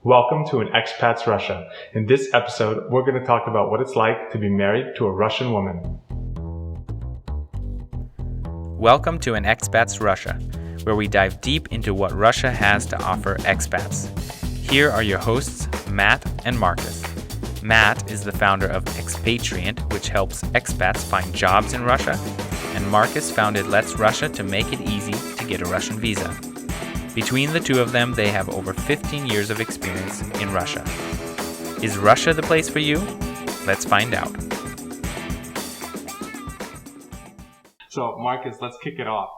Welcome to An Expat's Russia. In this episode, we're going to talk about what it's like to be married to a Russian woman. Welcome to An Expat's Russia, where we dive deep into what Russia has to offer expats. Here are your hosts, Matt and Marcus. Matt is the founder of Expatriant, which helps expats find jobs in Russia, and Marcus founded Let's Russia to make it easy to get a Russian visa. Between the two of them, they have over 15 years of experience in Russia. Is Russia the place for you? Let's find out. So, Marcus, let's kick it off.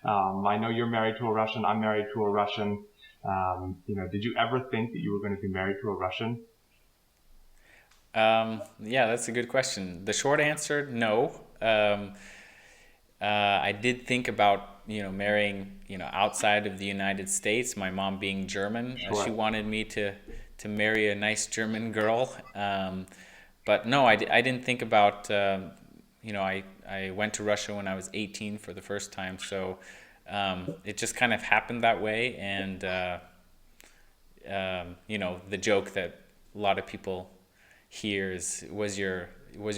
I know you're married to a Russian. I'm married to a Russian. Did you ever think that you were going to be married to a Russian? Yeah, that's a good question. The short answer, no. I did think about marrying outside of the United States. My mom being German, Sure. She wanted me to marry a nice German girl. But no, I didn't think about. I went to Russia when I was 18 for the first time, so it just kind of happened that way. And the joke that a lot of people hear is, was your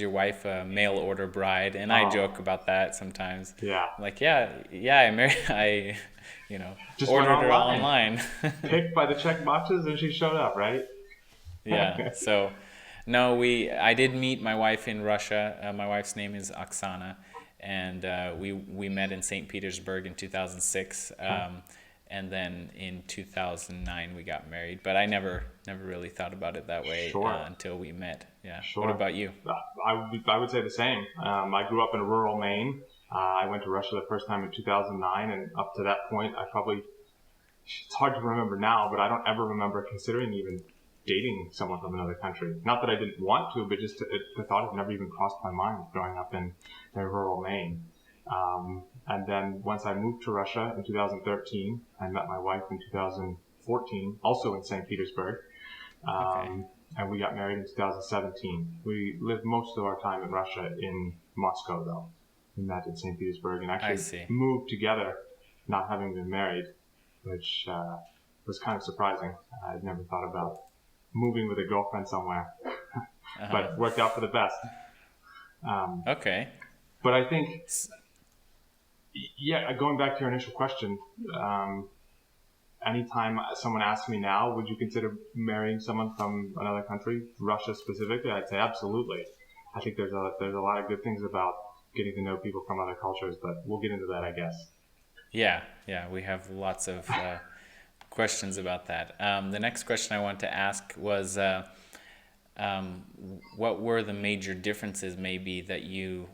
wife a mail order bride? And I joke about that sometimes. Yeah. Like, I Just ordered went her online. Picked by the check boxes and she showed up, right? Yeah. So, no, I did meet my wife in Russia. My wife's name is Oksana, and we met in St. Petersburg in 2006. And then in 2009 we got married, but I never really thought about it that way. Sure. Until we met. Yeah. Sure. What about you? I would say the same. I grew up in rural Maine. I went to Russia the first time in 2009, and up to that point, it's hard to remember now, but I don't ever remember considering even dating someone from another country. Not that I didn't want to, but just the thought had never even crossed my mind growing up in rural Maine. And then once I moved to Russia in 2013, I met my wife in 2014, also in St. Petersburg. Okay. And we got married in 2017. We lived most of our time in Russia in Moscow, though. We met in St. Petersburg and actually moved together, not having been married, which was kind of surprising. I'd never thought about moving with a girlfriend somewhere, but it worked out for the best. Okay. But I think, going back to your initial question, anytime someone asks me now, would you consider marrying someone from another country, Russia specifically? I'd say absolutely. I think there's a lot of good things about getting to know people from other cultures, but we'll get into that, I guess. Yeah, we have lots of questions about that. The next question I want to ask was, what were the major differences maybe that you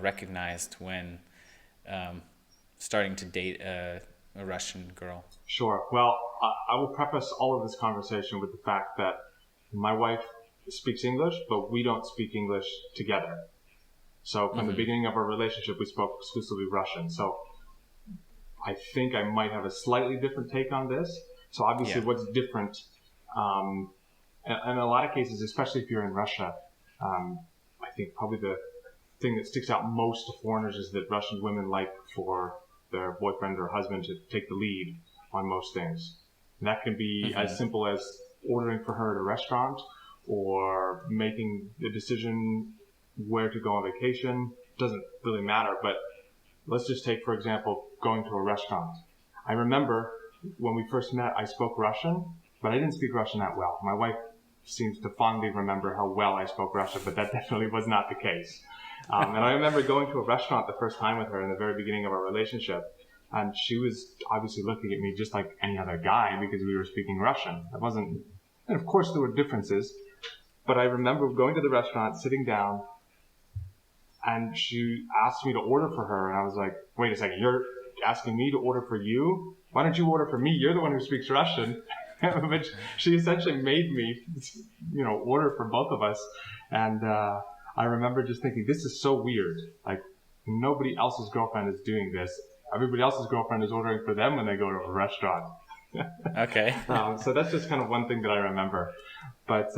recognized when starting to date a Russian girl? Sure. Well, I will preface all of this conversation with the fact that my wife speaks English, but we don't speak English together. So from the beginning of our relationship, we spoke exclusively Russian. So I think I might have a slightly different take on this. So obviously what's different, in a lot of cases, especially if you're in Russia, I think probably the thing that sticks out most to foreigners is that Russian women like for their boyfriend or husband to take the lead on most things. And that can be as simple as ordering for her at a restaurant or making the decision where to go on vacation. Doesn't really matter, but let's just take, for example, going to a restaurant. I remember when we first met, I spoke Russian, but I didn't speak Russian that well. My wife seems to fondly remember how well I spoke Russian, but that definitely was not the case. And I remember going to a restaurant the first time with her in the very beginning of our relationship, and she was obviously looking at me just like any other guy because we were speaking Russian. And of course there were differences, but I remember going to the restaurant, sitting down, and she asked me to order for her, and I was like, wait a second, you're asking me to order for you? Why don't you order for me? You're the one who speaks Russian. But she essentially made me, order for both of us. And I remember just thinking, this is so weird. Like, nobody else's girlfriend is doing this. Everybody else's girlfriend is ordering for them when they go to a restaurant. Okay. So that's just kind of one thing that I remember. But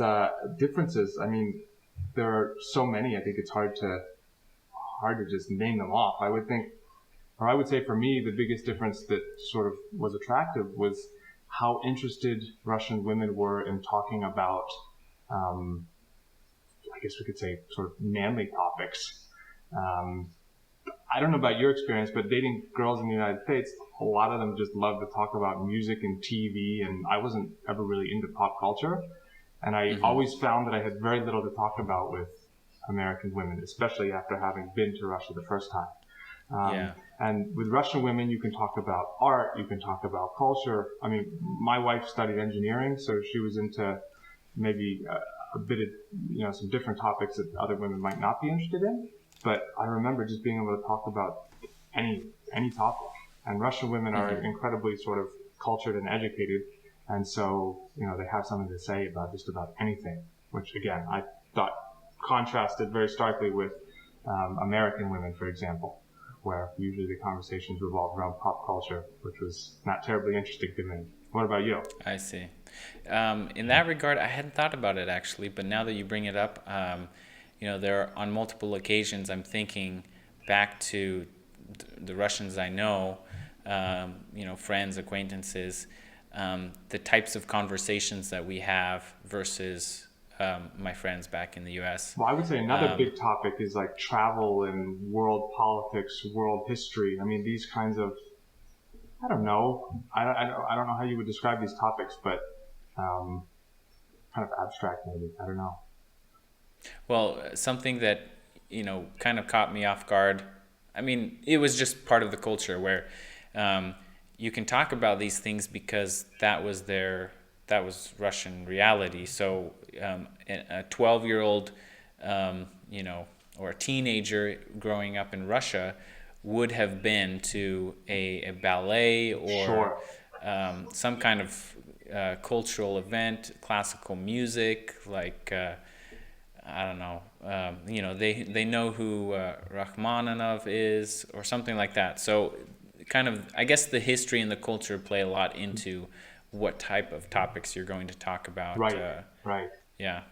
differences, I mean, there are so many. I think it's hard to just name them off. I would say for me, the biggest difference that sort of was attractive was how interested Russian women were in talking about, I guess we could say, sort of manly topics. I don't know about your experience, but dating girls in the United States, a lot of them just love to talk about music and TV, and I wasn't ever really into pop culture. And I always found that I had very little to talk about with American women, especially after having been to Russia the first time. And with Russian women, you can talk about art, you can talk about culture. I mean, my wife studied engineering, so she was into maybe a bit of, some different topics that other women might not be interested in. But I remember just being able to talk about any topic. And Russian women are incredibly sort of cultured and educated. And so, they have something to say about just about anything, which again, I thought contrasted very starkly with American women, for example, where usually the conversations revolve around pop culture, which was not terribly interesting to me. What about you? I see. In that regard, I hadn't thought about it actually, but now that you bring it up, there are, on multiple occasions, I'm thinking back to the Russians I know, friends, acquaintances, the types of conversations that we have versus my friends back in the U.S. Well, I would say another big topic is like travel and world politics, world history. I mean, these kinds of, I don't know. I don't know how you would describe these topics, but kind of abstract maybe. I don't know. Well, something that, kind of caught me off guard. I mean, it was just part of the culture where you can talk about these things because that was Russian reality. So a 12-year-old, or a teenager growing up in Russia would have been to a ballet or some kind of cultural event, classical music, like I don't know, they know who Rachmaninoff is or something like that. So kind of, I guess the history and the culture play a lot into what type of topics you're going to talk about. Right. Yeah.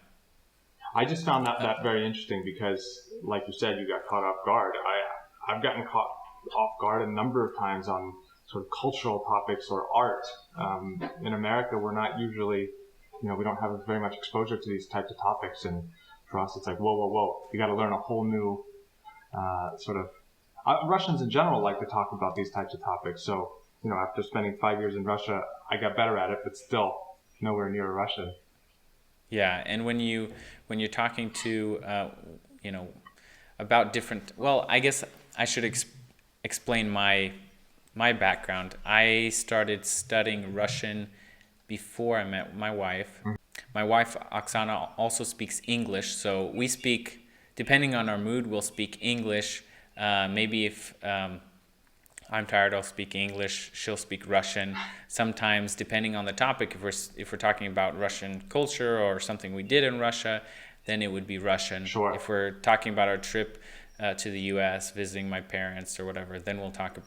I just found that very interesting because, like you said, you got caught off guard. I've gotten caught off guard a number of times on sort of cultural topics or art. In America, we're not usually, we don't have very much exposure to these types of topics. And for us, it's like, whoa. You got to learn a whole new Russians in general like to talk about these types of topics. So, after spending 5 years in Russia, I got better at it, but still nowhere near a Russian. Yeah, and when you're talking to, about different, well, I guess I should explain my background. I started studying Russian before I met my wife. My wife, Oksana, also speaks English, so we speak, depending on our mood, we'll speak English. Maybe if I'm tired, I'll speak English. She'll speak Russian. Sometimes, depending on the topic, if we're talking about Russian culture or something we did in Russia, then it would be Russian. Sure. If we're talking about our trip to the U.S., visiting my parents or whatever, then we'll talk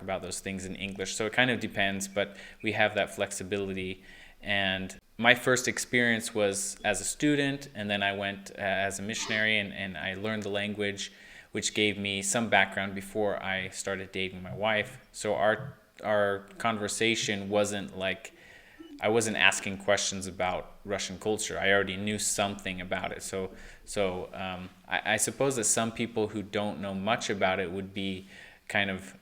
about those things in English. So it kind of depends, but we have that flexibility. And my first experience was as a student, and then I went as a missionary, and I learned the language, which gave me some background before I started dating my wife. So our conversation wasn't like, I wasn't asking questions about Russian culture. I already knew something about it. So I suppose that some people who don't know much about it would be kind of,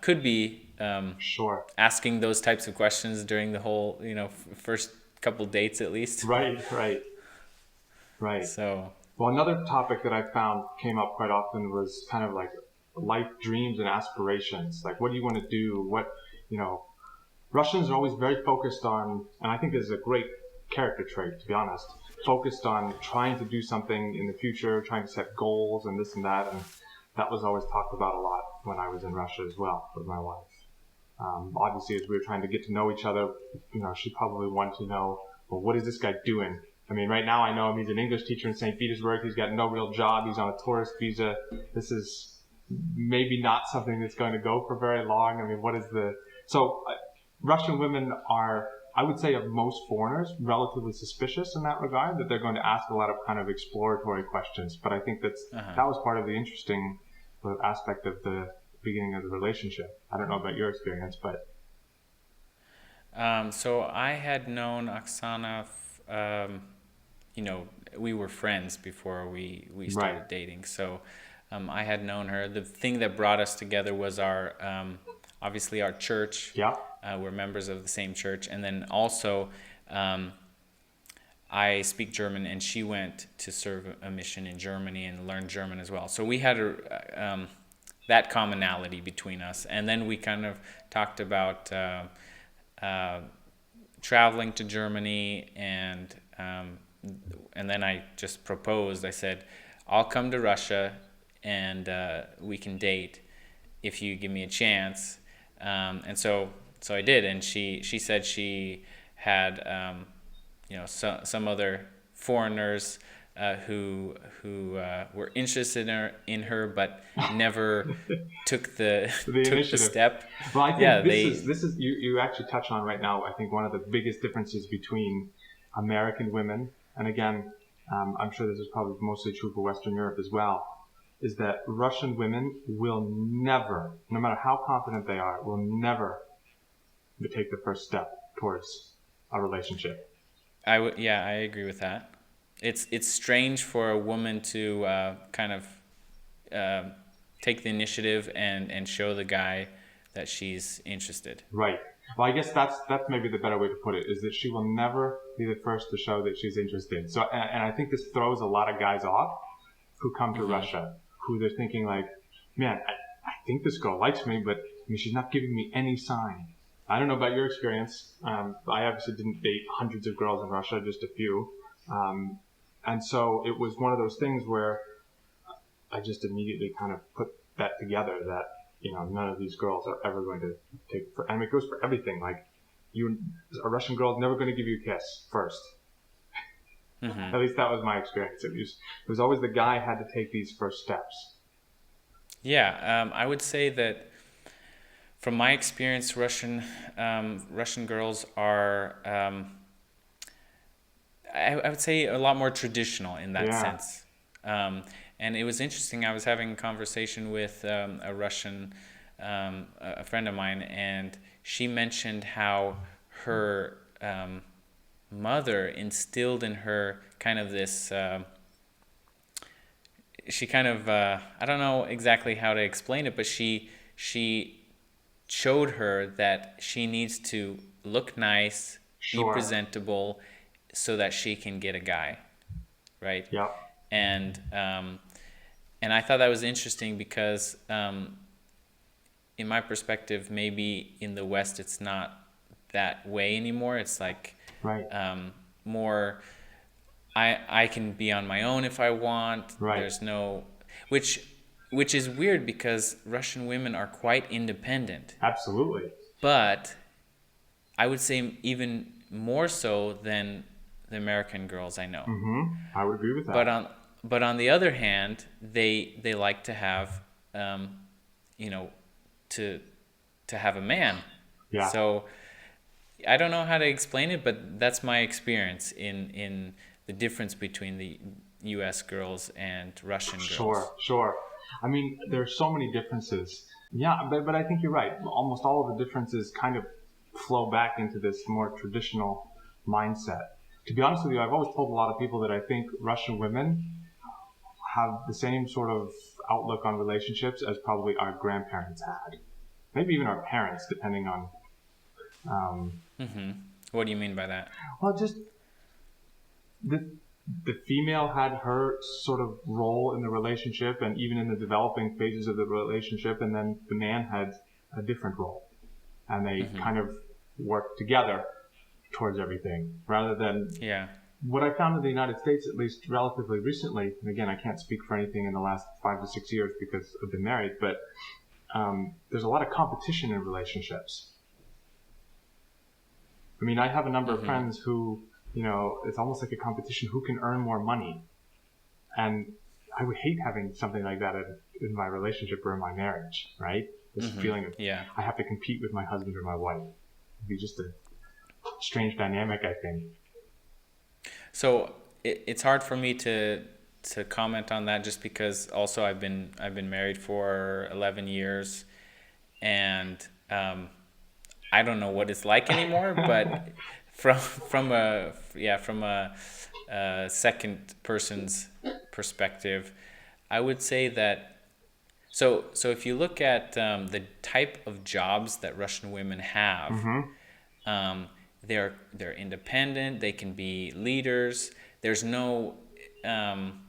could be asking those types of questions during the whole, first couple dates at least. Right. So... Well, another topic that I found came up quite often was kind of like life dreams and aspirations. Like, what do you want to do? Russians are always very focused on, and I think this is a great character trait, to be honest, focused on trying to do something in the future, trying to set goals and this and that. And that was always talked about a lot when I was in Russia as well with my wife. Obviously, as we were trying to get to know each other, she probably wanted to know, well, what is this guy doing? I mean, right now I know him. He's an English teacher in St. Petersburg. He's got no real job. He's on a tourist visa. This is maybe not something that's going to go for very long. I mean, Russian women are, I would say, of most foreigners, relatively suspicious in that regard, that they're going to ask a lot of kind of exploratory questions. But I think that was part of the interesting aspect of the beginning of the relationship. I don't know about your experience, but... So I had known Oksana, you know, we were friends before we Right. started dating. So I had known her. The thing that brought us together was our, obviously our church. Yeah. We're members of the same church. And then also, um, I speak German, and she went to serve a mission in Germany and learned German as well. So we had that commonality between us. And then we kind of talked about uh, traveling to Germany, and then I just proposed. I said, "I'll come to Russia, and we can date if you give me a chance." And so I did, and she said she had some other foreigners who were interested in her, but never took the The took the initiative. step. Well, I think Yeah, this is you actually touch on right now. I think one of the biggest differences between American women, and again, I'm sure this is probably mostly true for Western Europe as well, is that Russian women will never, no matter how confident they are, will never take the first step towards a relationship. I agree with that. It's strange for a woman to kind of uh, take the initiative and show the guy that she's interested. Right. Well, I guess that's maybe the better way to put it, is that she will never be the first to show that she's interested. So, and I think this throws a lot of guys off who come to Russia, who they're thinking like, man, I think this girl likes me, but I mean, she's not giving me any sign. I don't know about your experience. I obviously didn't date hundreds of girls in Russia, just a few. And so it was one of those things where I just immediately kind of put that together, that, none of these girls are ever going to take, and it goes for everything. Like, a Russian girl is never going to give you a kiss first. Mm-hmm. At least that was my experience. It was always the guy had to take these first steps. Yeah, I would say that from my experience, Russian girls are, I would say, a lot more traditional in that Yeah. sense. And it was interesting. I was having a conversation with a Russian, a friend of mine, and she mentioned how her mother instilled in her kind of this. She kind of I don't know exactly how to explain it, but she showed her that she needs to look nice, be Sure. presentable, so that she can get a guy, right? Yep. And I thought that was interesting because, in my perspective, maybe in the West it's not that way anymore. It's like Right. more. I can be on my own if I want. Right. There's no, which is weird because Russian women are quite independent, Absolutely. but I would say even more so than the American girls I know. I would agree with that. But on the other hand, they like to have, you know, to have a man. Yeah. So I don't know how to explain it, but that's my experience in the difference between the U.S. girls and Russian girls. Sure. I mean, there are so many differences. Yeah, but I think you're right. Almost all of the differences kind of flow back into this more traditional mindset. To be honest with you, I've always told a lot of people that I think Russian women have the same sort of outlook on relationships as probably our grandparents had. Maybe even our parents, depending on... What do you mean by that? Well, just the female had her sort of role in the relationship, and even in the developing phases of the relationship, and then the man had a different role, and they kind of worked together towards everything, rather than Yeah. what I found in the United States, at least relatively recently. And again, I can't speak for anything in the last 5 to 6 years because I've been married, but there's a lot of competition in relationships. I mean, I have a number of friends who, it's almost like a competition, who can earn more money. And I would hate having something like that in my relationship or in my marriage, right? This feeling of, Yeah. I have to compete with my husband or my wife. It'd be just a strange dynamic, I think. So it's hard for me to comment on that, just because also I've been married for 11 years, and I don't know what it's like anymore, but from a second person's perspective, I would say that. So if you look at the type of jobs that Russian women have, Mm-hmm. they're independent. They can be leaders. Um,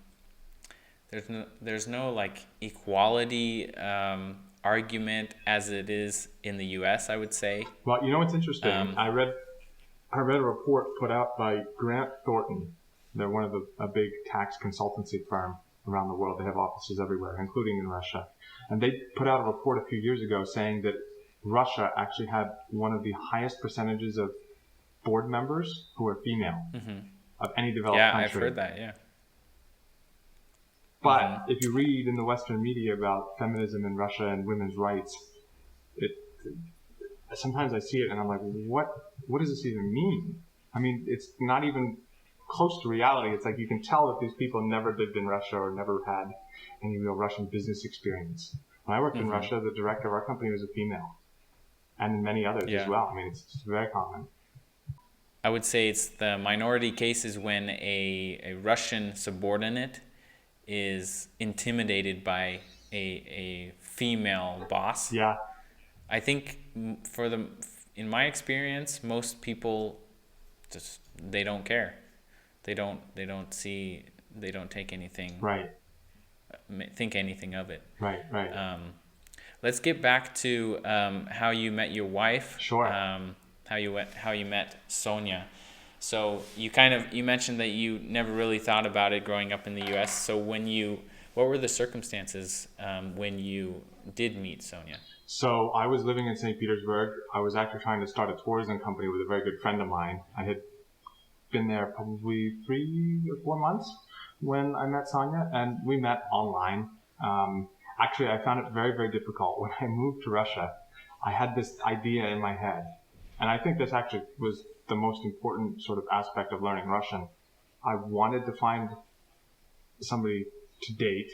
there's no like equality argument as it is in the U.S. I would say. Well, you know what's interesting? Um, I read a report put out by Grant Thornton. They're one of a big tax consultancy firm around the world. They have offices everywhere, including in Russia. And they put out a report a few years ago saying that Russia actually had one of the highest percentages of board members who are female of any developed yeah, I've country. heard that. Yeah. But if you read in the Western media about feminism in Russia and women's rights, it sometimes I see it and I'm like, what does this even mean? I mean, it's not even close to reality. It's like you can tell that these people never lived in Russia or never had any real Russian business experience. When I worked in Russia, the director of our company was a female, and many others as Yeah. well. I mean, it's very common. I would say it's the minority cases when a Russian subordinate is intimidated by a female boss. Yeah, I think in my experience, most people just they don't care. They don't take anything, right, think anything of it. right. Let's get back to how you met your wife. Sure. How you met Sonia. So you mentioned that you never really thought about it growing up in the U.S. So what were the circumstances when you did meet Sonia? So I was living in St. Petersburg. I was actually trying to start a tourism company with a very good friend of mine. I had been there probably 3 or 4 months when I met Sonia, and we met online. Actually, I found it very, very difficult. When I moved to Russia, I had this idea in my head, and I think this actually was the most important sort of aspect of learning Russian. I wanted to find somebody to date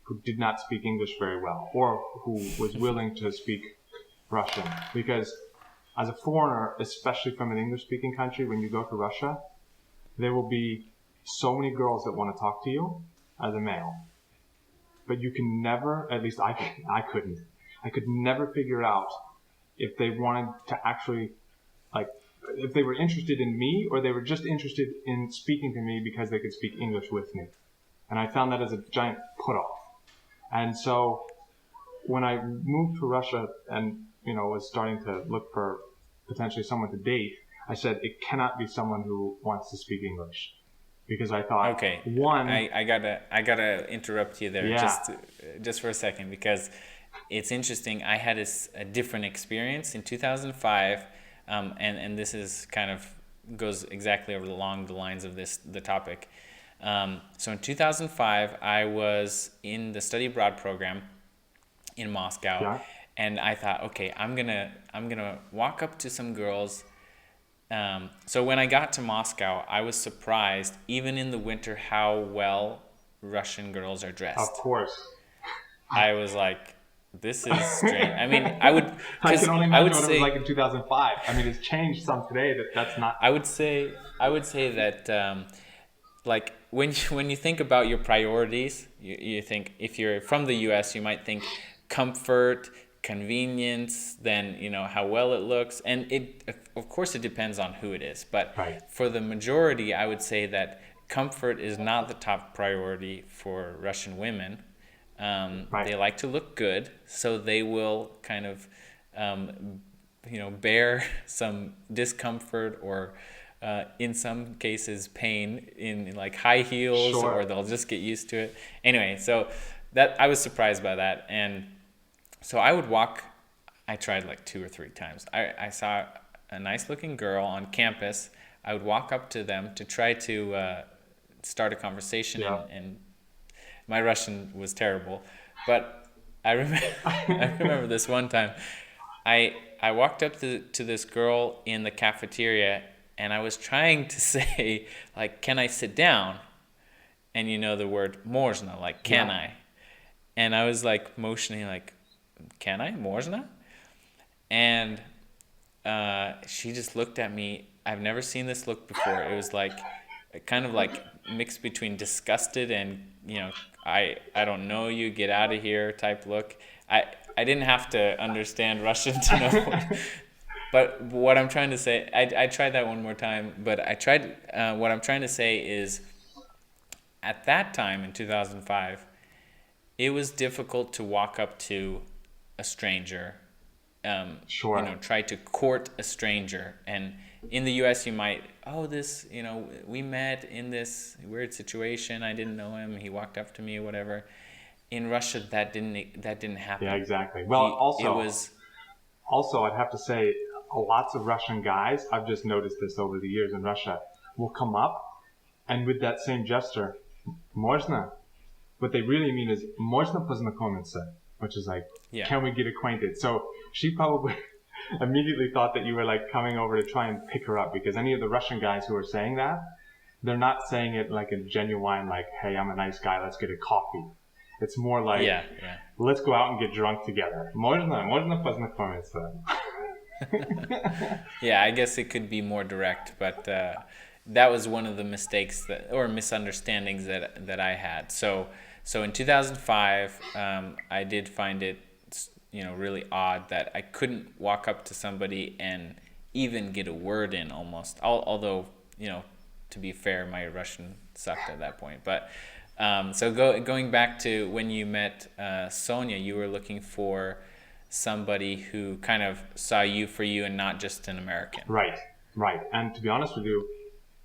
who did not speak English very well, or who was willing to speak Russian. Because as a foreigner, especially from an English-speaking country, when you go to Russia, there will be so many girls that want to talk to you as a male. But you can never, at least I couldn't. I could never figure out if they wanted to actually, like, if they were interested in me or they were just interested in speaking to me because they could speak English with me. And I found that as a giant put-off. And so when I moved to Russia and, was starting to look for potentially someone to date, I said, it cannot be someone who wants to speak English. Because I thought, Okay, one, I gotta interrupt you there Yeah. just for a second, because it's interesting. I had a different experience in 2005, and this is kind of goes exactly along the lines of the topic. So in 2005, I was in the study abroad program in Moscow, Yeah. and I thought, okay, I'm gonna walk up to some girls. So when I got to Moscow, I was surprised, even in the winter, how well Russian girls are dressed. of course. I was like, this is strange. I mean, I would, I because can only I imagine would what it say, was like in 2005. I mean, it's changed some today. That's not. I would say that, like when you think about your priorities, you think if you're from the U.S., you might think comfort, convenience, then how well it looks, and of course it depends on who it is. But Right. for the majority, I would say that comfort is not the top priority for Russian women. Right. They like to look good, so they will kind of bear some discomfort or in some cases pain in like high heels, Sure. or they'll just get used to it. Anyway, so that I was surprised by that, and so I would walk. I tried like 2 or 3 times. I saw a nice looking girl on campus. I would walk up to them to try to start a conversation, Yeah. and my Russian was terrible, but I remember this one time. I walked up to this girl in the cafeteria, and I was trying to say, like, can I sit down? And the word можно, like, can Yeah. I? And I was like motioning, like, can I? Можно? And she just looked at me. I've never seen this look before. It was like kind of like mixed between disgusted and, I don't know you, get out of here type look. I didn't have to understand Russian to know. But what I'm trying to say, I tried that one more time, but what I'm trying to say is at that time in 2005, it was difficult to walk up to a stranger, Sure. try to court a stranger. And in the U.S., you might, we met in this weird situation. I didn't know him. He walked up to me or whatever. In Russia, that didn't happen. Yeah, exactly. Well, also, I'd have to say, lots of Russian guys, I've just noticed this over the years in Russia, will come up and with that same gesture, можно, what they really mean is можно познакомиться, which is like, can we get acquainted? So she probably immediately thought that you were like coming over to try and pick her up, because any of the Russian guys who are saying that, they're not saying it like a genuine, like, hey, I'm a nice guy, let's get a coffee. It's more like, let's go out and get drunk together. Можно познакомиться. Yeah, I guess it could be more direct, but that was one of the mistakes or misunderstandings that I had. So in 2005, I did find it, really odd that I couldn't walk up to somebody and even get a word in almost. Although, to be fair, my Russian sucked at that point. But going back to when you met Sonia, you were looking for somebody who kind of saw you for you and not just an American. Right. And to be honest with you,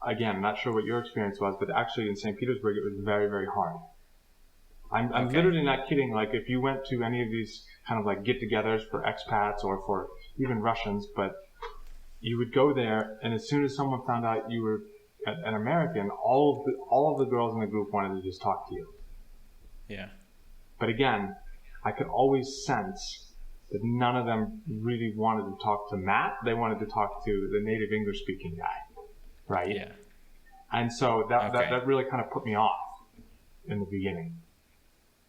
again, not sure what your experience was, but actually in St. Petersburg, it was very, very hard. I'm literally not kidding. Like, if you went to any of these kind of like get-togethers for expats or for even Russians, but you would go there, and as soon as someone found out you were an American, all of the girls in the group wanted to just talk to you. Yeah. But again, I could always sense that none of them really wanted to talk to Matt. They wanted to talk to the native English-speaking guy, right? Yeah. And so that really kind of put me off in the beginning.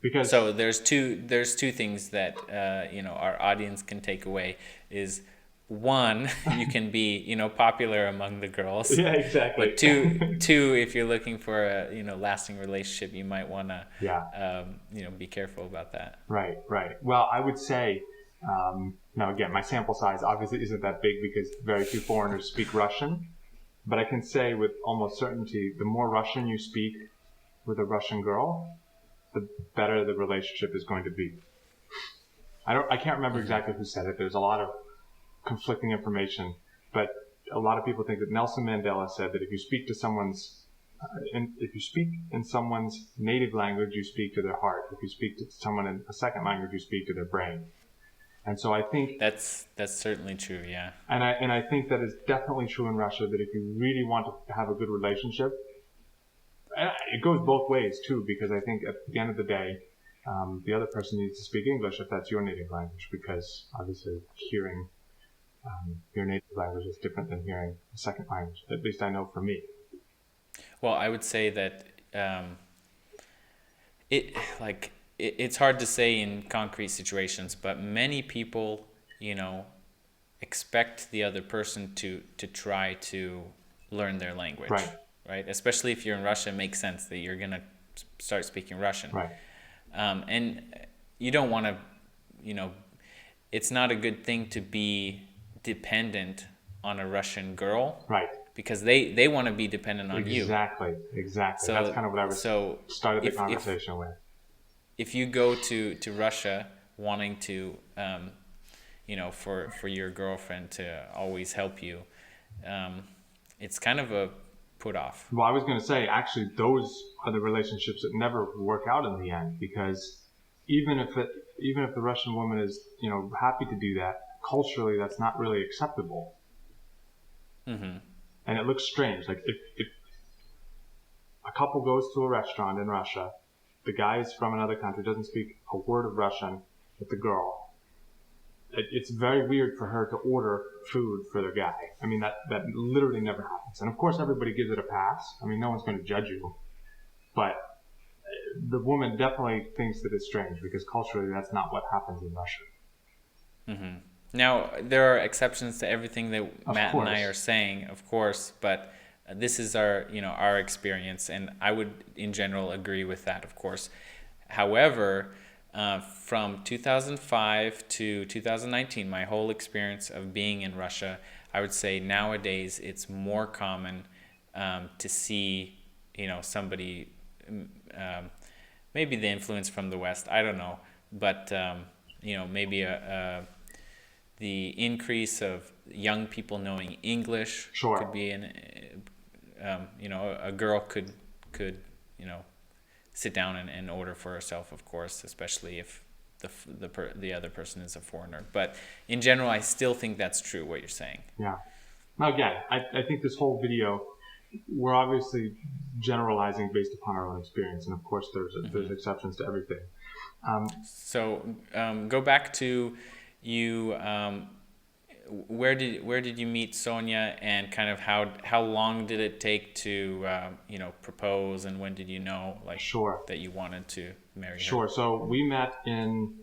Because so there's two things that our audience can take away is, one, you can be popular among the girls. Yeah, exactly. But two, if you're looking for a lasting relationship, you might want to be careful about that. Right. Well, I would say now again, my sample size obviously isn't that big because very few foreigners speak Russian, but I can say with almost certainty, the more Russian you speak with a Russian girl, the better the relationship is going to be. I can't remember exactly who said it. There's a lot of conflicting information, but a lot of people think that Nelson Mandela said that if you speak to someone's if you speak in someone's native language, you speak to their heart. If you speak to someone in a second language, you speak to their brain. And so I think that's certainly true, yeah. And I think that is definitely true in Russia, that if you really want to have a good relationship, it goes both ways too, because I think at the end of the day, the other person needs to speak English if that's your native language, because obviously hearing your native language is different than hearing a second language. At least I know for me. Well, I would say that it's hard to say in concrete situations, but many people, expect the other person to try to learn their language. Right? Especially if you're in Russia, it makes sense that you're going to start speaking Russian. Right. And you don't want to, it's not a good thing to be dependent on a Russian girl. Right. Because they want to be dependent on you. Exactly. So that's kind of what I was started the conversation with. If you go to Russia wanting to, for your girlfriend to always help you, it's kind of a put off. Well, I was going to say, actually, those are the relationships that never work out in the end, because even if the Russian woman is, happy to do that, culturally, that's not really acceptable. Mm-hmm. And it looks strange. Like if a couple goes to a restaurant in Russia, the guy is from another country, doesn't speak a word of Russian with the girl. It's very weird for her to order food for the guy. I mean, that literally never happens. And of course, everybody gives it a pass. I mean, no one's going to judge you. But the woman definitely thinks that it's strange, because culturally, that's not what happens in Russia. Mm-hmm. Now, there are exceptions to everything that Of Matt and I course. are saying, of course, but this is our, our experience, and I would, in general, agree with that, of course. However, from 2005 to 2019, my whole experience of being in Russia, I would say nowadays it's more common to see, somebody, maybe the influence from the West, I don't know, but maybe the increase of young people knowing English could Sure. be a girl could sit down and order for herself, of course, especially if the other person is a foreigner. But in general, I still think that's true what you're saying. Yeah. Now, again, I think this whole video, we're obviously generalizing based upon our own experience, and of course, there's exceptions to everything. So go back to you. Where did you meet Sonia, and kind of how long did it take to propose, and when did you know Sure. that you wanted to marry her? Sure. So we met in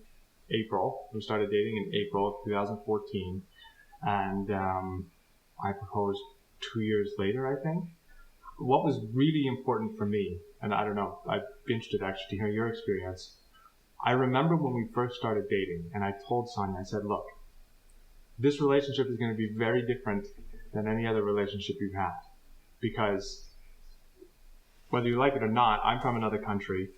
April. We started dating in April of 2014, and I proposed 2 years later, I think. What was really important for me, and I don't know, I'd be interested actually to hear your experience. I remember when we first started dating, and I told Sonia, I said, look, this relationship is going to be very different than any other relationship you've had. Because whether you like it or not, I'm from another country.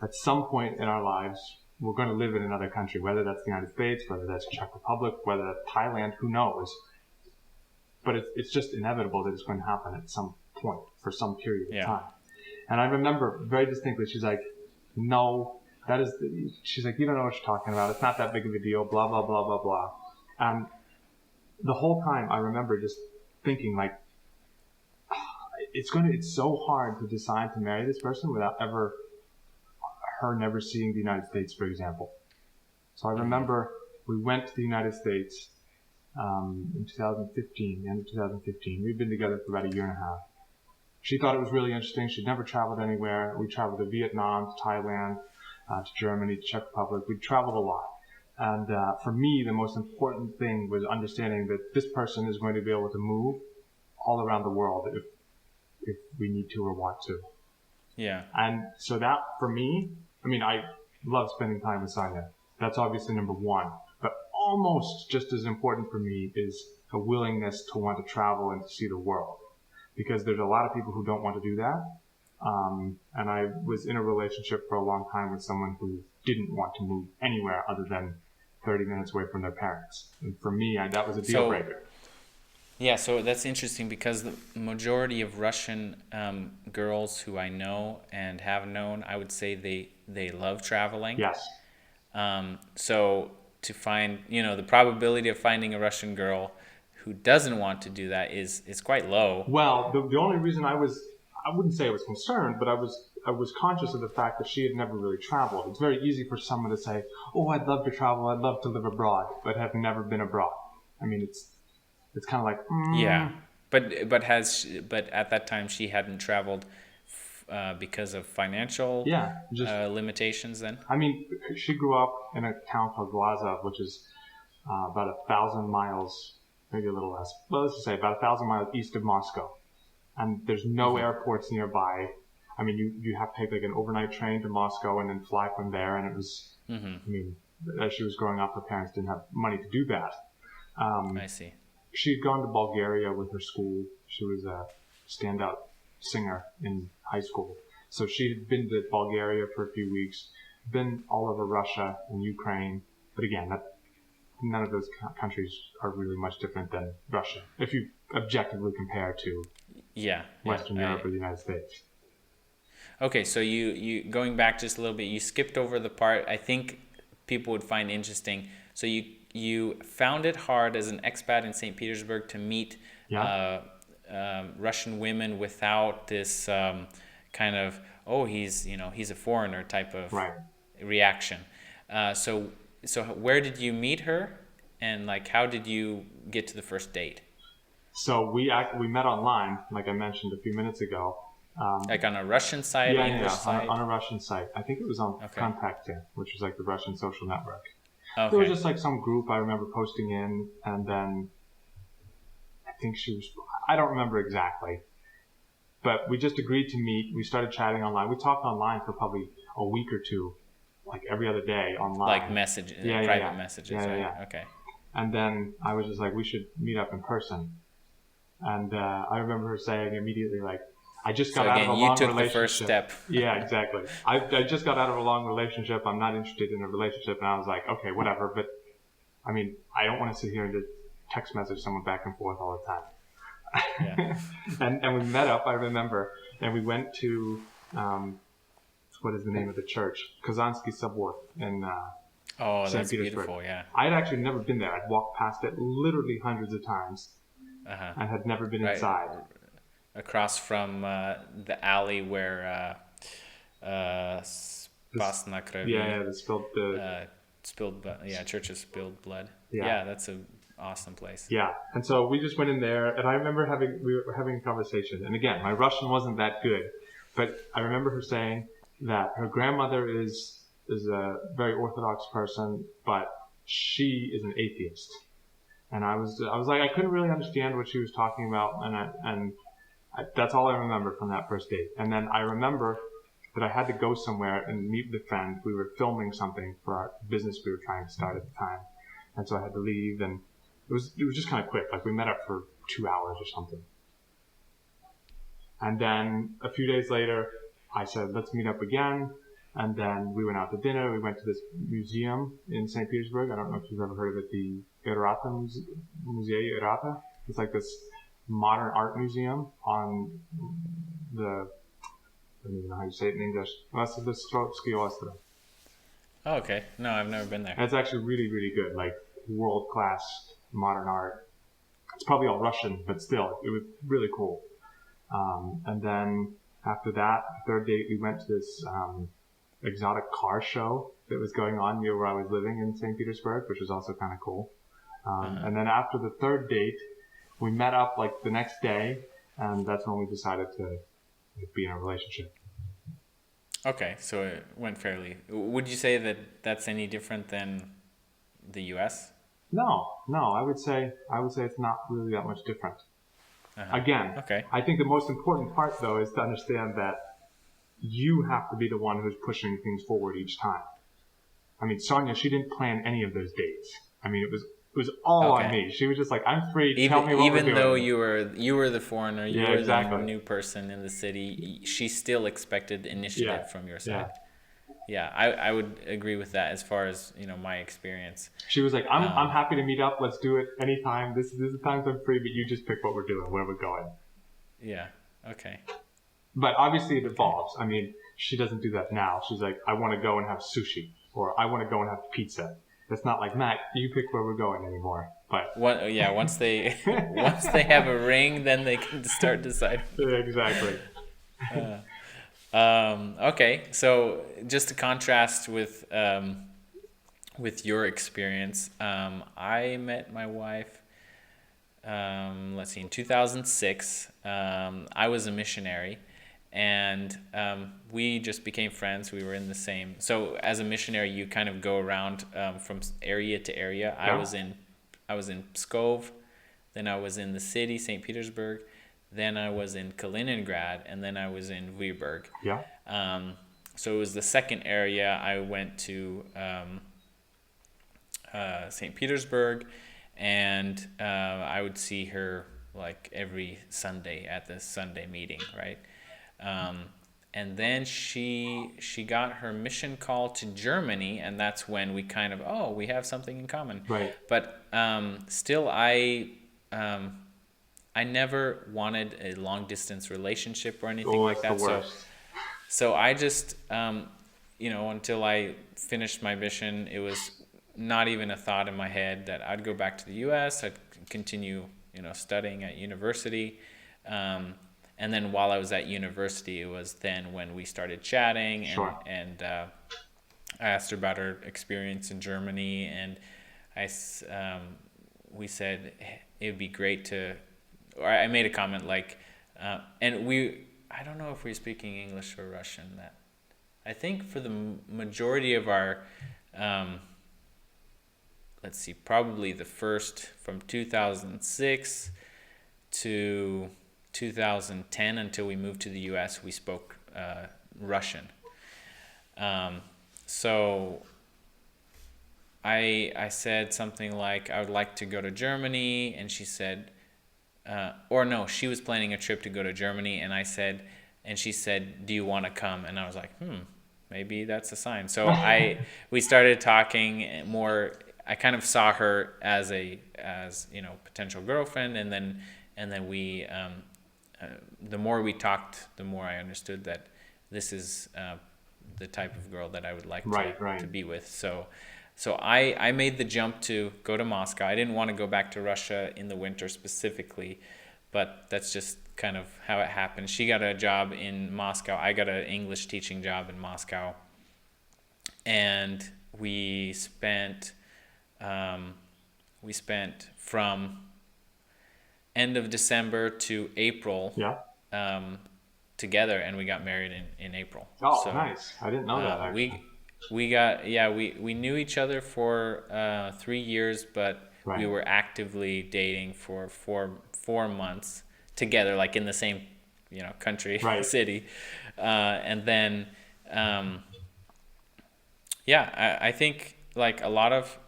At some point in our lives, we're going to live in another country, whether that's the United States, whether that's Czech Republic, whether that's Thailand, who knows. But it's just inevitable that it's going to happen at some point for some period of time. And I remember very distinctly, she's like, no, she's like, you don't know what you're talking about. It's not that big of a deal, blah, blah, blah, blah, blah. And the whole time I remember just thinking like, it's so hard to decide to marry this person without her never seeing the United States, for example. So I remember we went to the United States in 2015, the end of 2015. We'd been together for about a year and a half. She thought it was really interesting. She'd never traveled anywhere. We traveled to Vietnam, to Thailand, to Germany, to Czech Republic. We'd traveled a lot. And for me, the most important thing was understanding that this person is going to be able to move all around the world if we need to or want to. Yeah. And so that, for me, I love spending time with Sonia. That's obviously number one. But almost just as important for me is a willingness to want to travel and to see the world. Because there's a lot of people who don't want to do that. And I was in a relationship for a long time with someone who didn't want to move anywhere other than 30 minutes away from their parents. And for me, that was a deal breaker. Yeah, so that's interesting because the majority of Russian girls who I know and have known, I would say they love traveling. Yes. So to find, the probability of finding a Russian girl who doesn't want to do that is quite low. Well, the only reason I wouldn't say I was concerned, but I was conscious of the fact that she had never really traveled. It's very easy for someone to say, oh, I'd love to travel, I'd love to live abroad, but have never been abroad. It's kind of like, Yeah, but at that time she hadn't traveled because of financial limitations. Then she grew up in a town called Glazov, which is about 1,000 miles, maybe a little less. Well, let's just say about 1,000 miles east of Moscow, and there's no airports nearby. You have to take like an overnight train to Moscow and then fly from there, and it was. As she was growing up, her parents didn't have money to do that. I see. She'd gone to Bulgaria with her school. She was a standout singer in high school. So she'd been to Bulgaria for a few weeks, been all over Russia and Ukraine. But again, none of those countries are really much different than Russia, if you objectively compare to Western Europe or the United States. Okay, so you going back just a little bit, you skipped over the part I think people would find interesting. So you found it hard as an expat in St. Petersburg to meet Russian women without this kind of, oh, he's a foreigner type of reaction. So where did you meet her, and how did you get to the first date? So we met online, like I mentioned a few minutes ago. On a Russian site, English site? On a Russian site. I think it was on Contact, which was like the Russian social network. It was Okay. just like some group I remember posting in, and then I think I don't remember exactly, but we just agreed to meet. We started chatting online. We talked online for probably a week or two, like every other day Like online. private Yeah, messages, right? Okay. And then I was just like, we should meet up in person. And I remember her saying immediately, like, I just So got out of again, a you long took the first relationship. step. Yeah, exactly. I just got out of a long relationship. I'm not interested in a relationship. And I was like, okay, whatever. But I mean, I don't want to sit here and just text message someone back and forth all the time. Yeah. And we met up, I remember, and we went to, what is the name of the church? Kazansky Sobor in Oh, St. that's Petersburg. beautiful. Yeah. I had actually never been there. I'd walked past it literally hundreds of times Uh-huh. and had never been Right. inside. Across from the alley where Spas na Kravi, Yeah, spilled blood. Yeah, Church of Spilled Blood. yeah. Yeah, that's an awesome place. Yeah, and so we just went in there, and I remember we were having a conversation. And again, my Russian wasn't that good, but I remember her saying that her grandmother is a very Orthodox person, but she is an atheist. And I was like, I couldn't really understand what she was talking about, and that's all I remember from that first date. And then I remember that I had to go somewhere and meet with a friend. We were filming something for our business we were trying to start at the time, and so I had to leave, and it was just kind of quick. Like we met up for 2 hours or something. And then a few days later, I said, let's meet up again. And then we went out to dinner. We went to this museum in St. Petersburg. I don't know if you've ever heard of it, the Erata Musei Erata. It's like this modern art museum on the, I don't even know how you say it in English. Vasilistrowski Ostrov. Oh, okay. No, I've never been there. And it's actually really, really good. Like world-class modern art. It's probably all Russian, but still, it was really cool. And then after that, the third date, we went to this exotic car show that was going on near where I was living in St. Petersburg, which was also kind of cool. And then after the third date, we met up like the next day, and that's when we decided to be in a relationship. Okay, so it went fairly. Would you say that that's any different than the U.S.? No, I would say it's not really that much different. Again, Okay. I think the most important part though is to understand that you have to be the one who's pushing things forward each time. I mean, Sonia, she didn't plan any of those dates. I mean, it was all on me. She was just like, "I'm free. Tell me what we're doing." Even though you were the foreigner, you were exactly. the new person in the city, she still expected initiative from your side. Yeah, I would agree with that as far as my experience. She was like, I'm happy to meet up. Let's do it anytime. This is the times I'm free, but you just pick what we're doing, where we're going. Yeah. Okay. But obviously it evolves. I mean, she doesn't do that now. She's like, I want to go and have sushi, or I want to go and have pizza. It's not like, Matt, you pick where we're going anymore. But once they have a ring, then they can start deciding. Yeah, exactly. Okay, so just to contrast with your experience, I met my wife. Let's see, in 2006. I was a missionary, and we just became friends. We were in the same. So as a missionary, you kind of go around from area to area. Yeah. I was in Pskov, then I was in the city, St. Petersburg, then I was in Kaliningrad, and then I was in Vyborg. Yeah. So it was the second area. I went to St. Petersburg, and I would see her like every Sunday at the Sunday meeting, right? And then she got her mission call to Germany, and that's when we kind of, we have something in common. Right. But still, I never wanted a long distance relationship or anything like that. The worst. So I just, until I finished my mission, it was not even a thought in my head that I'd go back to the U.S. I'd continue, studying at university. And then while I was at university, it was then when we started chatting, and I asked her about her experience in Germany, and we said it would be great to, or I made a comment like, I don't know if we're speaking English or Russian. That I think for the majority of our let's see, probably the first from 2006 to 2010 until we moved to the U.S. We spoke Russian. So I said something like, I would like to go to Germany, and she said, or no, she was planning a trip to go to Germany, and she said, do you want to come? And I was like, maybe that's a sign. So we started talking more. I kind of saw her as potential girlfriend, and then we, the more we talked, the more I understood that this is the type of girl that I would like to be with. So I made the jump to go to Moscow. I didn't want to go back to Russia in the winter specifically, but that's just kind of how it happened. She got a job in Moscow. I got an English teaching job in Moscow. And we spent from end of December to April together, and we got married in April. Oh, so, nice. I didn't know that, actually. We knew each other for 3 years, but we were actively dating for four months together, like in the same country, city, and then I think like a lot of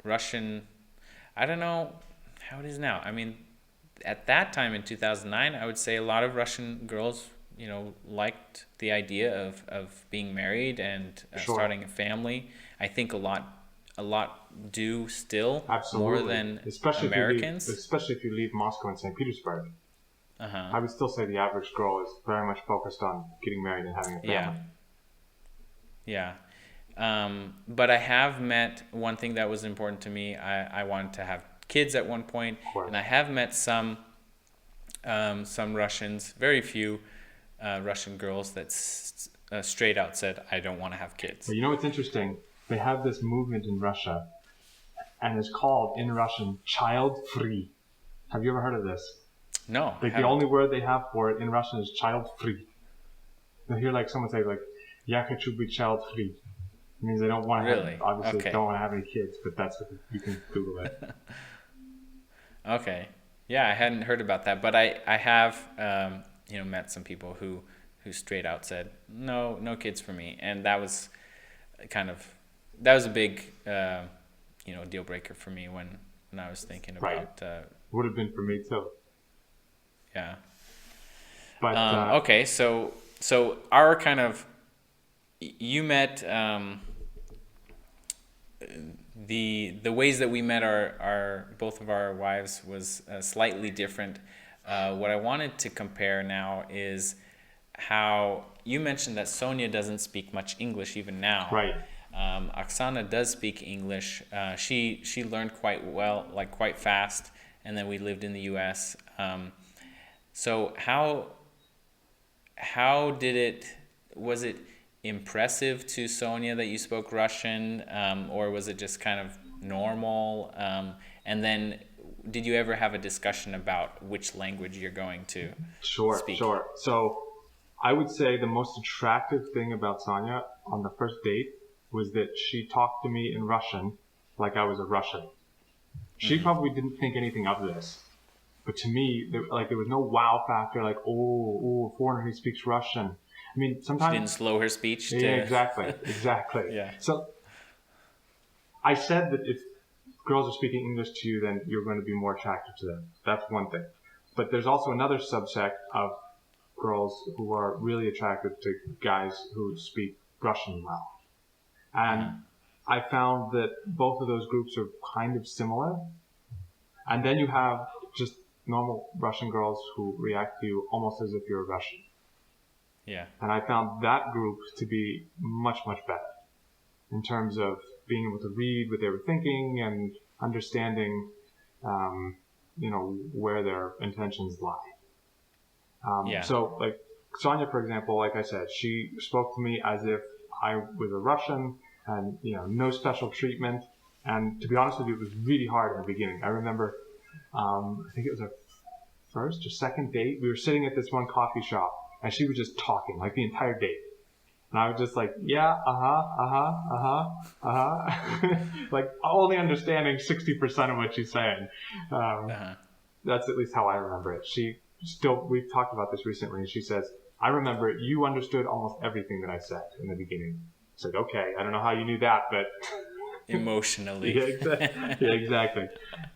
Russian, I don't know how it is now. I mean, at that time in 2009, I would say a lot of Russian girls liked the idea of being married and starting a family. I think a lot do still. Absolutely. More than especially Americans. Especially if you leave Moscow and St. Petersburg. I would still say the average girl is very much focused on getting married and having a family. Yeah. But I have met, one thing that was important to me, I wanted to have kids at one point, and I have met some Russians, very few Russian girls that straight out said, I don't want to have kids. You know what's interesting? They have this movement in Russia, and it's called, in Russian, child-free. Have you ever heard of this? No. Like the only word they have for it in Russian is child-free. You'll hear like someone say like, "Я хочу быть child-free." It means they don't want to have, obviously don't want to have any kids, but that's what you can Google it. Okay. Yeah, I hadn't heard about that, but I have met some people who straight out said no kids for me, and that was a big deal breaker for me when I was thinking about. Would have been for me too. Yeah. But okay, so our kind of, you met the ways that we met our both of our wives was slightly different. What I wanted to compare now is how you mentioned that Sonia doesn't speak much English even now. Right. Oksana does speak English. She learned quite well, like quite fast, and then we lived in the U.S. So how was it impressive to Sonia that you spoke Russian, or was it just kind of normal? And then did you ever have a discussion about which language you're going to speak? Sure. So I would say the most attractive thing about Sonia on the first date was that she talked to me in Russian like I was a Russian. She probably didn't think anything of this. But to me, there was no wow factor, like, oh, a foreigner who speaks Russian. I mean, sometimes... She didn't slow her speech? Yeah, exactly. Yeah. So I said that if girls are speaking English to you, then you're going to be more attracted to them. That's one thing. But there's also another subsect of girls who are really attracted to guys who speak Russian well. And I found that both of those groups are kind of similar. And then you have just normal Russian girls who react to you almost as if you're a Russian. Yeah. And I found that group to be much, much better in terms of being able to read what they were thinking and understanding, where their intentions lie. So, like, Sonia, for example, like I said, she spoke to me as if I was a Russian and, no special treatment. And to be honest with you, it was really hard in the beginning. I remember, I think it was our first or second date. We were sitting at this one coffee shop, and she was just talking, like the entire date. And I was just like, yeah, like only understanding 60% of what she's saying. Uh-huh. That's at least how I remember it. We've talked about this recently, and she says, I remember you understood almost everything that I said in the beginning. It's like, okay, I don't know how you knew that, but Emotionally. yeah, exactly.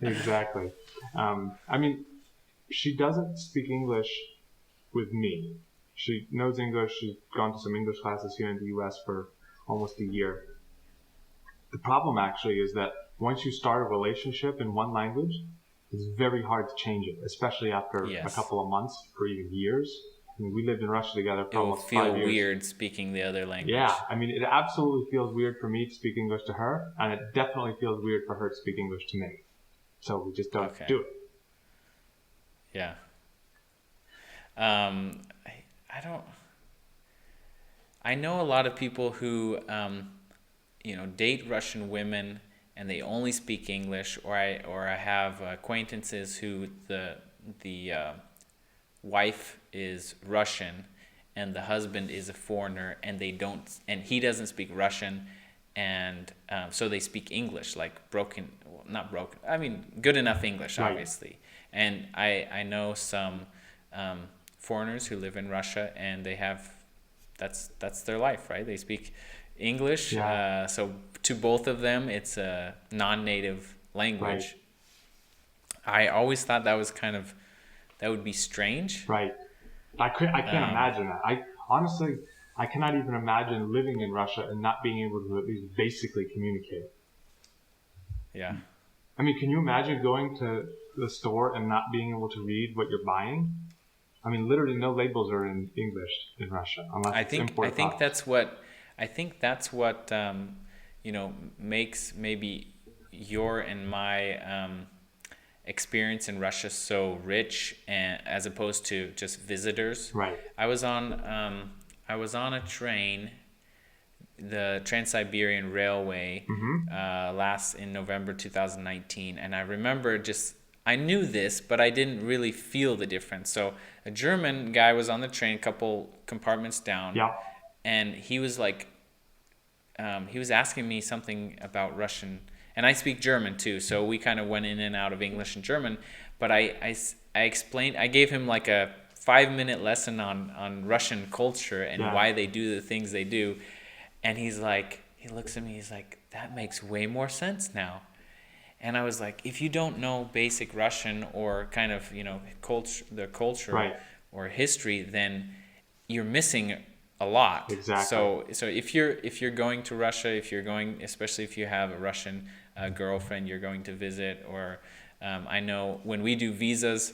Exactly. I mean, she doesn't speak English with me. She knows English. She's gone to some English classes here in the US for almost a year. The problem actually is that once you start a relationship in one language, it's very hard to change it, especially after a Yes. couple of months or even years. I mean, we lived in Russia together It for will almost feel 5 years. weird speaking the other Yeah, language. I mean, it absolutely feels weird for me to speak English to her, and it definitely feels weird for her to speak English to me. So we just don't Okay. do it. Yeah. I don't. I know a lot of people who, date Russian women and they only speak English, or I have acquaintances who the wife is Russian and the husband is a foreigner and he doesn't speak Russian, and so they speak English like broken, well, not broken, I mean good enough English, Right, obviously. And I know some foreigners who live in Russia, and they have that's their life, right? They speak English, yeah, so to both of them it's a non-native right, language. I always thought that would be strange. right. I can't Um, imagine that. I honestly, I cannot even imagine living in Russia and not being able to at least basically communicate. yeah. I mean, can you imagine going to the store and not being able to read what you're buying? I mean, literally no labels are in English in Russia unless I it's think I imported think products. that's what makes maybe your and my experience in Russia so rich, and as opposed to just visitors. Right. I was on I was on a train, the Trans-Siberian Railway, Mm-hmm. last in November 2019, and I remember just I knew this, but I didn't really feel the difference. So a German guy was on the train, a couple compartments down, Yeah. and he was like, he was asking me something about Russian, and I speak German too, so we kind of went in and out of English and German. But I explained, I gave him like a 5 minute lesson on Russian culture and Yeah. why they do the things they do, and he's like, he looks at me, he's like, that makes way more sense now. And I was like, if you don't know basic Russian or kind of, culture Right. or history, then you're missing a lot. Exactly. So if you're going to Russia, if you're going, especially if you have a Russian girlfriend you're going to visit, or I know when we do visas,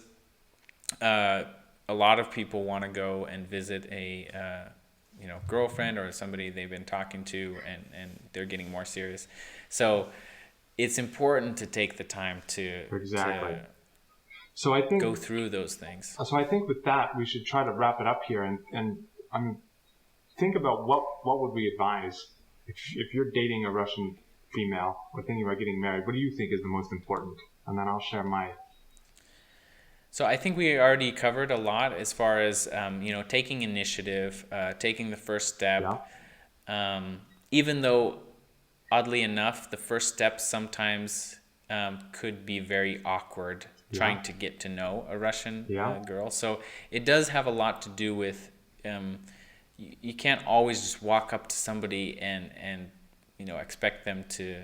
uh, a lot of people want to go and visit a girlfriend or somebody they've been talking to, and they're getting more serious. So it's important to take the time Exactly. to So I think go through those things. so I think with that we should try to wrap it up here and I mean think about what would we advise if you're dating a Russian female or thinking about getting married. What do you think is the most important? And then I'll share my. So I think we already covered a lot as far as taking initiative, taking the first Yeah. step. Even though, oddly enough, the first step sometimes could be very awkward, Yeah. trying to get to know a Russian Yeah. girl. So it does have a lot to do with, you can't always just walk up to somebody and expect them to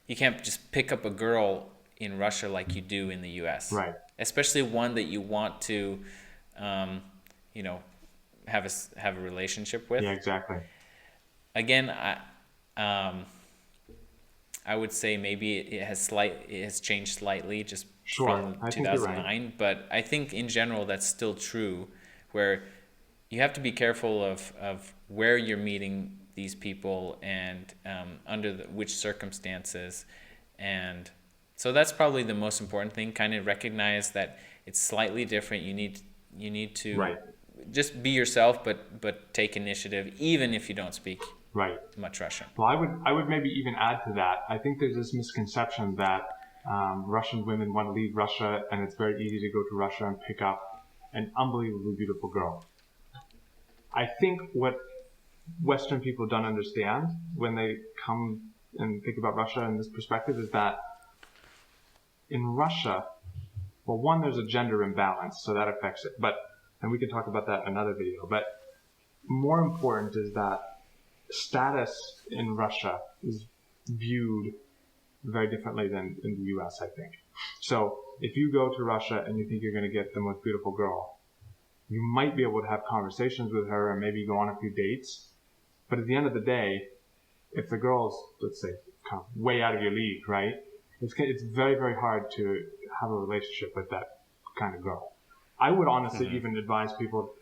you can't just pick up a girl in Russia like you do in the U.S. Right. Especially one that you want to, um, you know, have a relationship with. Yeah. Exactly. Again, I would say maybe it has changed slightly just Sure. from I think you're right. 2009, but I think in general that's still true, where you have to be careful of where you're meeting these people, and under which circumstances. And so that's probably the most important thing, kind of recognize that it's slightly different. You need to Right. just be yourself, but take initiative, even if you don't speak Right. much Russian. Well, I would maybe even add to that. I think there's this misconception that Russian women want to leave Russia, and it's very easy to go to Russia and pick up an unbelievably beautiful girl. I think what Western people don't understand when they come and think about Russia in this perspective is that in Russia, well, one, there's a gender imbalance, so that affects it. And we can talk about that in another video. But more important is that status in Russia is viewed very differently than in the US, I think. So if you go to Russia and you think you're going to get the most beautiful girl, you might be able to have conversations with her and maybe go on a few dates. But at the end of the day, if the girl's, let's say, kind of way out of your league, right? It's very, very hard to have a relationship with that kind of girl. I would honestly even advise people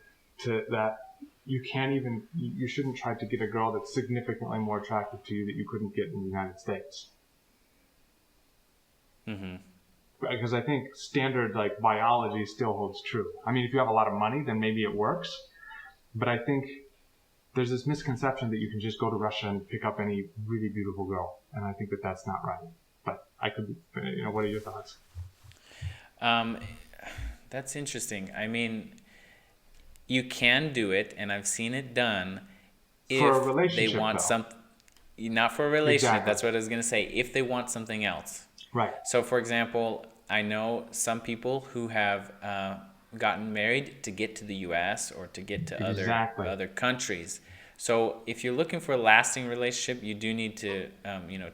that you shouldn't try to get a girl that's significantly more attractive to you that you couldn't get in the United States. Because I think standard like biology still holds true. I mean, if you have a lot of money, then maybe it works. But I think there's this misconception that you can just go to Russia and pick up any really beautiful girl. And I think that that's not right. But I could, what are your thoughts? That's interesting. I mean, you can do it, and I've seen it done if for a relationship, they want something. Not for a relationship. Exactly. That's what I was going to say. If they want something else. Right. So, for example, I know some people who have gotten married to get to the U.S. or to get to other countries. So, if you're looking for a lasting relationship, you do need to,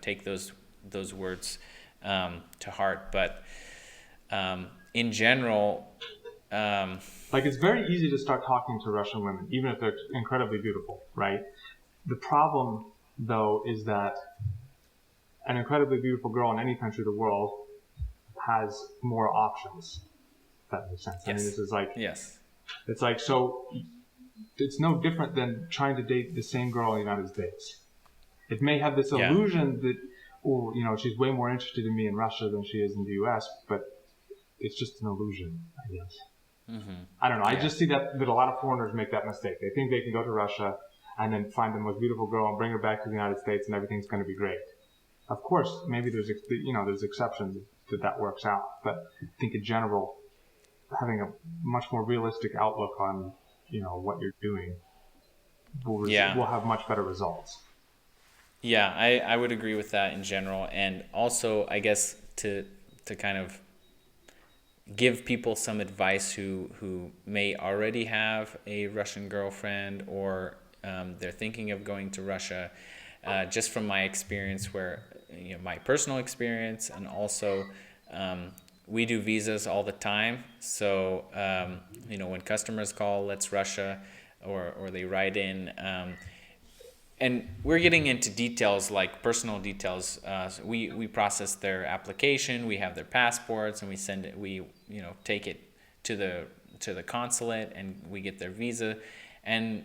take those words to heart. But in general, it's very easy to start talking to Russian women, even if they're incredibly beautiful, right? The problem, though, is that an incredibly beautiful girl in any country of the world has more options. If that makes sense. Yes. I mean, this is like, yes. It's like, so it's no different than trying to date the same girl in the United States. It may have this illusion that, she's way more interested in me in Russia than she is in the US, but it's just an illusion, I guess. I don't know. I just see that a lot of foreigners make that mistake. They think they can go to Russia and then find the most beautiful girl and bring her back to the United States and everything's going to be great. Of course, maybe there's exceptions that works out, but I think in general, having a much more realistic outlook on what you're doing will have much better results. Yeah, I would agree with that in general, and also I guess to kind of give people some advice who may already have a Russian girlfriend or they're thinking of going to Russia. Just from my experience, my personal experience, and also we do visas all the time. So when customers call, let's Russia, or they write in, and we're getting into details like personal details. So we process their application, we have their passports, and we send it. We take it to the consulate, and we get their visa, and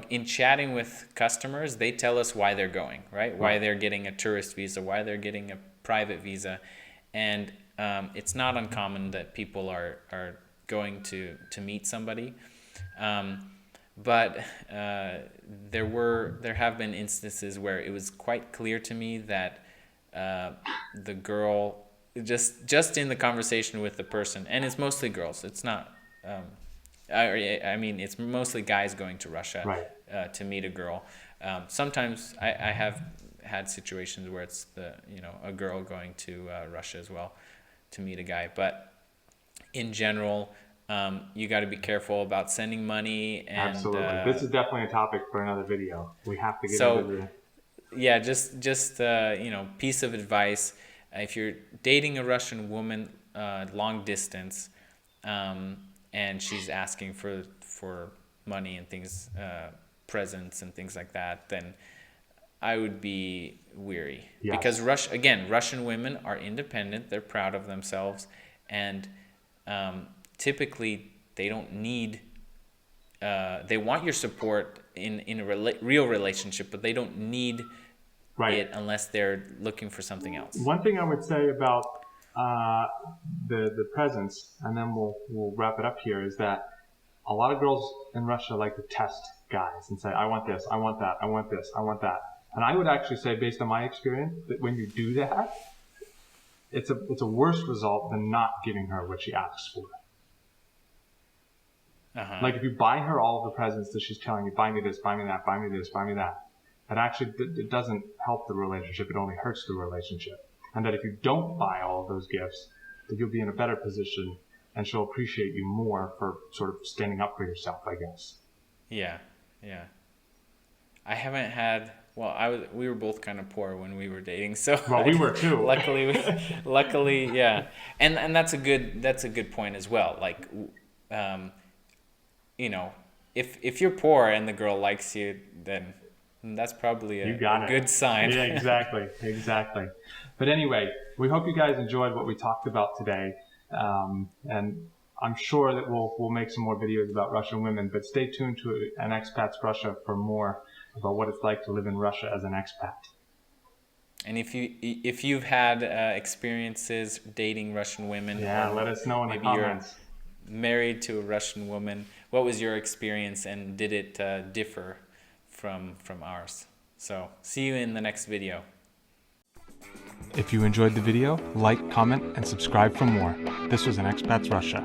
in chatting with customers, they tell us why they're going, right? Why they're getting a tourist visa, why they're getting a private visa. And it's not uncommon that people are going to meet somebody. But there have been instances where it was quite clear to me that the girl, just in the conversation with the person, and it's mostly girls, it's not... I mean, it's mostly guys going to Russia to meet a girl. Sometimes I have had situations where it's a girl going to Russia as well to meet a guy. But in general, you got to be careful about sending money. And, absolutely, this is definitely a topic for another video. We have to get into it. Yeah, just piece of advice: if you're dating a Russian woman long distance. And she's asking for money and things, presents and things like that, then I would be weary. Yes. Because Russian women are independent, they're proud of themselves, and typically they don't need, they want your support in a real relationship, but they don't need it unless they're looking for something else. One thing I would say about the presents, and then we'll wrap it up here, is that a lot of girls in Russia like to test guys and say, I want this, I want that, I want this, I want that. And I would actually say, based on my experience, that when you do that, it's a worse result than not giving her what she asks for. Like if you buy her all of the presents that she's telling you, buy me this, buy me that, buy me this, buy me that, it actually it doesn't help the relationship. It only hurts the relationship. And that if you don't buy all of those gifts, that you'll be in a better position and she'll appreciate you more for sort of standing up for yourself, I guess. Yeah. I haven't had. Well, we were both kind of poor when we were dating, so. Well, we were too. luckily, yeah, and that's a good point as well. Like, if you're poor and the girl likes you, then that's probably a good sign. Yeah, exactly. But anyway, we hope you guys enjoyed what we talked about today, and I'm sure that we'll make some more videos about Russian women. But stay tuned to An Expat's Russia for more about what it's like to live in Russia as an expat. And if you've had experiences dating Russian women, let us know in the comments. You're married to a Russian woman, what was your experience, and did it differ from ours? So see you in the next video. If you enjoyed the video, like, comment, and subscribe for more. This was An Expat's Russia.